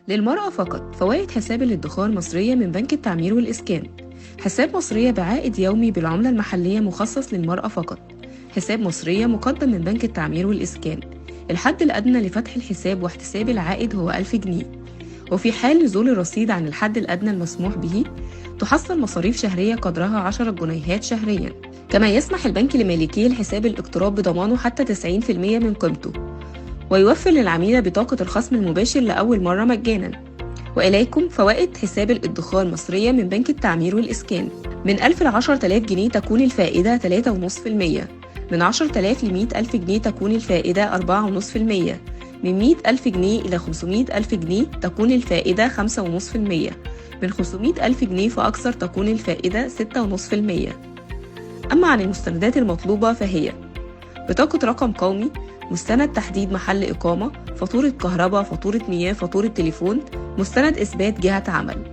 للمرأة فقط. فوائد حساب الادخار مصرية من بنك التعمير والإسكان. حساب مصرية بعائد يومي بالعملة المحلية مخصص للمرأة فقط. حساب مصرية مقدم من بنك التعمير والإسكان. الحد الأدنى لفتح الحساب واحتساب العائد هو 1000 جنيه، وفي حال نزول الرصيد عن الحد الأدنى المسموح به تحصل مصاريف شهرية قدرها 10 جنيهات شهريا. كما يسمح البنك لمالكي الحساب الاقتراض بضمانه حتى 90% من قيمته، ويوفر للعميلة بطاقة الخصم المباشر لأول مرة مجانا. وإليكم فوائد حساب الادخار مصرية من بنك التعمير والإسكان. من 1000 ل 10000 جنيه تكون الفائدة 3.5%. من 10000 ل 100000 جنيه تكون الفائدة 4.5%. من 100000 جنيه إلى 500000 جنيه تكون الفائدة 5.5%. من 500000 جنيه فأكثر تكون الفائدة 6.5%. أما عن المستندات المطلوبة فهي بطاقة رقم قومي، مستند تحديد محل إقامة، فاتورة كهرباء، فاتورة مياه، فاتورة تليفون، مستند إثبات جهة عمل.